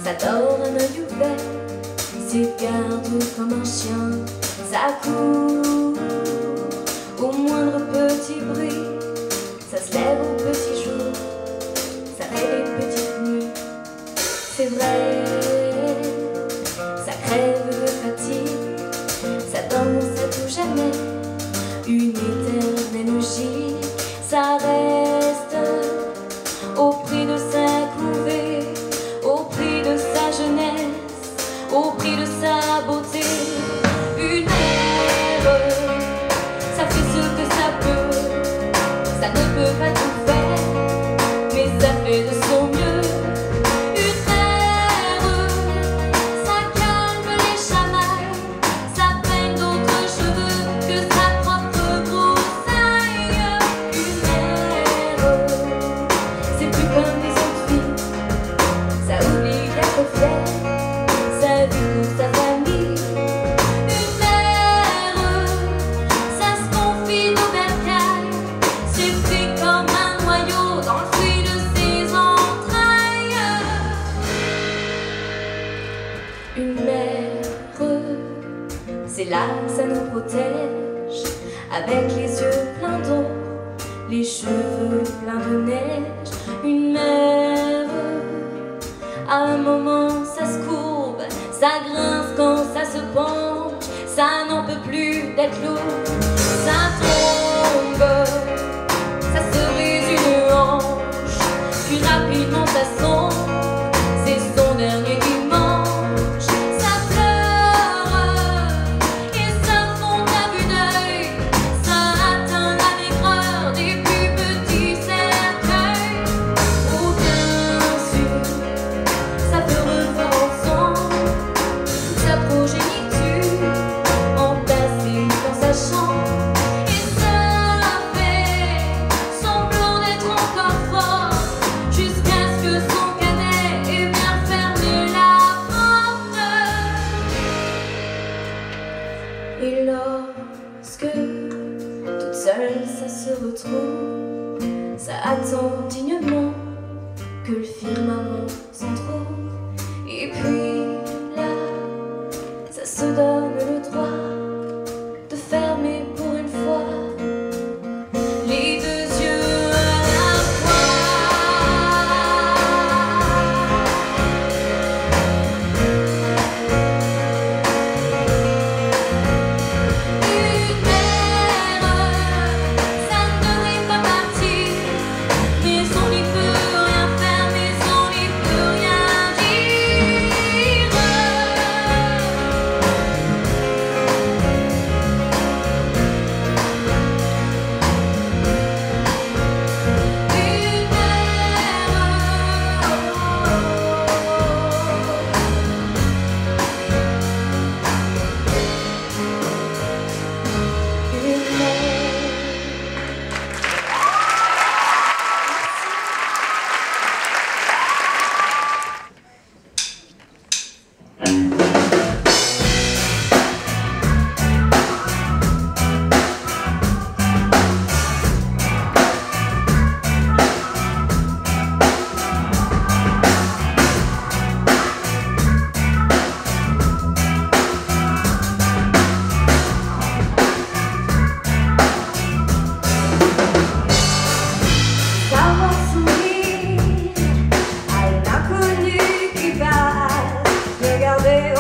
ça dort un œil ouvert, s'écarte comme un chien, ça court au moindre petit bruit, ça se lève au petit jour, ça rêve les petites nuits. C'est vrai, ça crève de fatigue, ça danse, ça touche jamais, une éternelle logique, ça reste au prix de sa couvée, au prix de sa jeunesse, au prix de sa beauté. Une mère, ça fait ce que ça peut, ça ne peut pas tout faire, mais ça fait de son mieux. Une mère, ça calme les chamailles, ça peine d'autres cheveux que sa propre broussaille. Une mère, c'est plus comme les autres filles, ça oublie d'être fière, sa vie pour sa famille. Une mère, ça se confie nos bercailles, c'est pris comme un noyau dans le fruit de ses entrailles. Une mère, c'est là que ça nous protège, avec les yeux pleins d'eau, les cheveux pleins de neige. Une mère, à un moment ça se courbe, ça grince quand ça se penche, ça n'en peut plus d'être lourd, ça tombe, ça se brise une hanche, puis rapidement ça sombre, c'est son dernier dimanche. Ça pleure et ça fond à vue d'œil, ça atteint la maigreur des plus petits cercueils. Ou bien sûr, ça peut revoir ensemble sa progéniture entassée dans sa chambre, et ça fait semblant d'être encore fort jusqu'à ce que son cadet ait bien fermé la porte. Et lorsque toute seule ça se retrouve, ça attend dignement que le firmament s'entr'ouvre, et puis là, ça se donne le droit de fermer pour une fois les deux yeux à la fois. Une mère, ça ne devrait pas partir, mais on n'y peut rien faire, mais on n'y peut rien dire. Savoir sourire à l'inconnu qui passe, regarder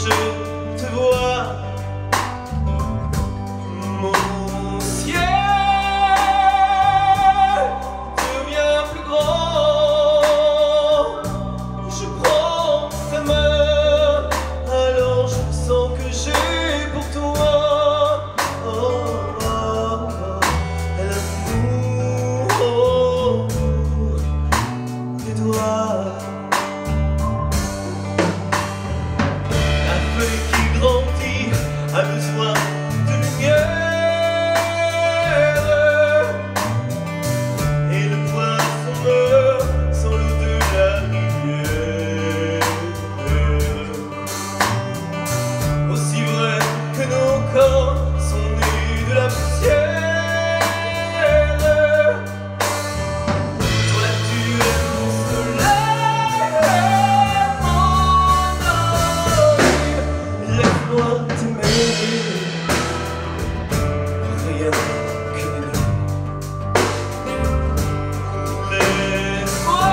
je te vois. Mon ciel devient plus grand. Je prends ta main, alors je sens que j'ai pour toi l'amour des doigts. La feuille qui grandit a besoin de lumière, et le poisson meurt sans l'eau de la rivière. Aussi vrai que nos corps sont nés de la poussière, toi tu es mon soleil, mon ange. Laisse-moi t'aimer, rien que des nuits. Laisse-moi,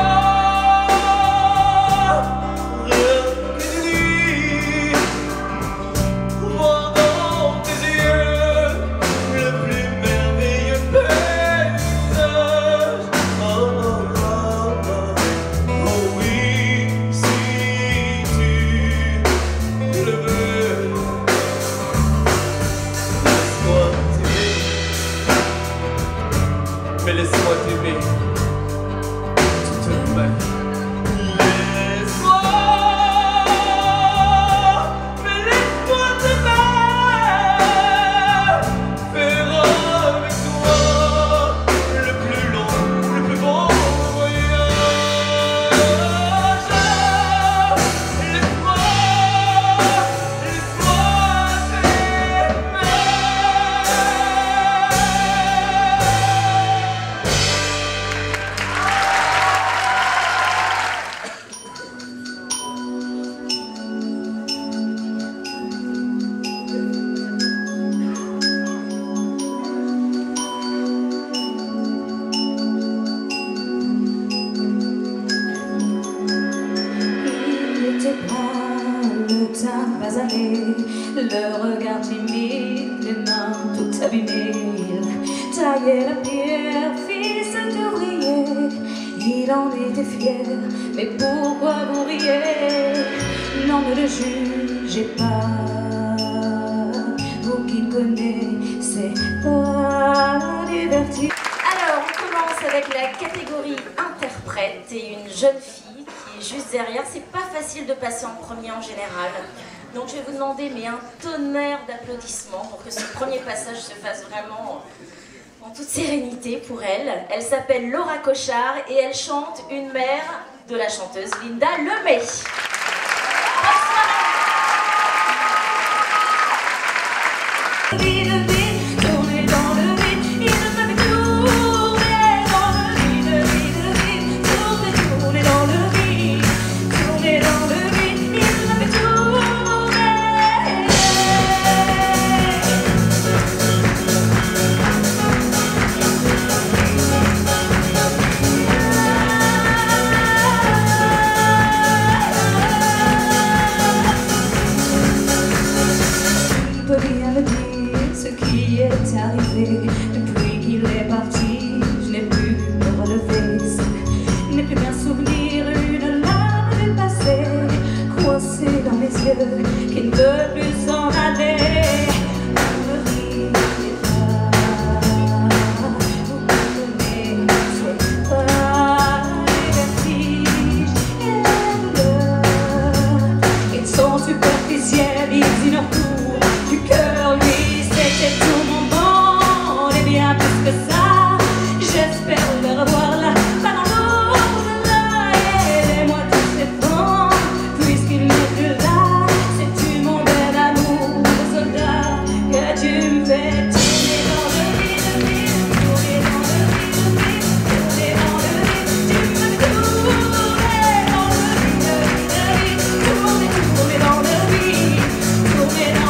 rien que des nuits, voir dans tes yeux le plus merveilleux paysage. Oh, oh, oh, oh. Oh oui, si tu le veux, laisse-moi t'aimer, mais laisse-moi t'aimer toute ma vie. Laisse-moi, mais laisse-moi t'aimer, faire avec toi le plus long, le plus beau voyage. Laisse-moi Il n'était pas le teint basané, le regard timide, les mains toutes abîmées. Il taillait la pierre, fils d'ouvrier, il en était fier. Mais pourquoi vous riez? Non, ne le jugez pas, vous qui connaissez pas du vertige. Alors, on commence avec la catégorie interprète et une jeune fille qui est juste derrière. C'est pas facile de passer en premier en général. Donc je vais vous demander mais un tonnerre d'applaudissements pour que ce premier passage se fasse vraiment en toute sérénité pour elle. Elle s'appelle Laura Cochard et elle chante Une mère de la chanteuse Linda Lemay. Tourner dans le vide, il ne peut plus tourner dans le vide, tourner dans le vide, tourner dans le vide, il ne peut plus Tu peux bien me dire ce qui est arrivé depuis qu'il est parti. Je n'ai pu me relever, ce n'est plus qu'un souvenir, une larme du passé coincée dans mes yeux qui ne veut plus s'en aller. Vous ne riez pas, vous ne connaissez pas les vertiges et la douleur. Ils sont superficiels, ils ignorent tout du cœur, lui c'était tout mon monde et bien plus que ça. J'espère le revoir là, pas dans l'au-delà, et moi tous ces temps, puisqu'il n'est plus là. Sais-tu mon bel amour de soldat que tu me fais tourner dans le vide, tourner dans le vide, tourner dans le vide, tu me fais tourner dans le vide, tourner dans le vide, tourner dans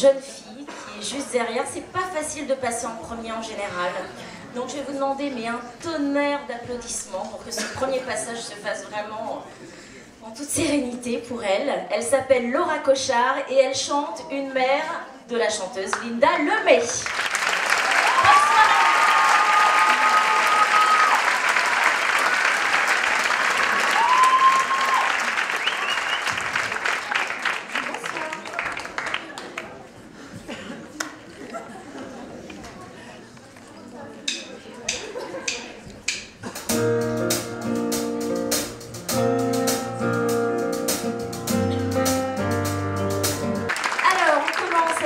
jeune fille qui est juste derrière. C'est pas facile de passer en premier en général. Donc je vais vous demander un tonnerre d'applaudissements pour que ce premier passage se fasse vraiment en toute sérénité pour elle. Elle s'appelle Laura Cochard et elle chante Une mère de la chanteuse Linda Lemay.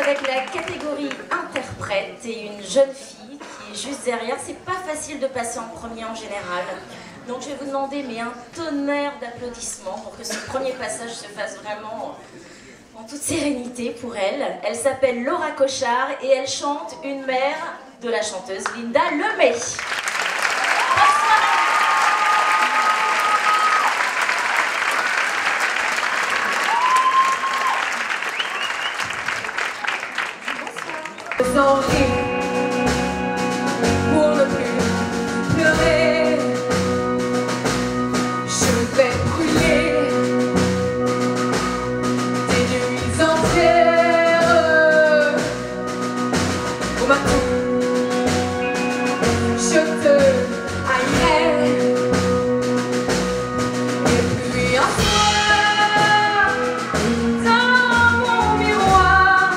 Avec la catégorie interprète et une jeune fille qui est juste derrière. C'est pas facile de passer en premier en général. Donc je vais vous demander un tonnerre d'applaudissements pour que ce premier passage se fasse vraiment en toute sérénité pour elle. Elle s'appelle Laura Cochard et elle chante Une mère de la chanteuse Linda Lemay. Sans rire, pour ne plus pleurer, je vais brûler des nuits entières. Au matin, je te haïrai, et puis un soir, dans mon miroir,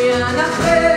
plus rien à faire.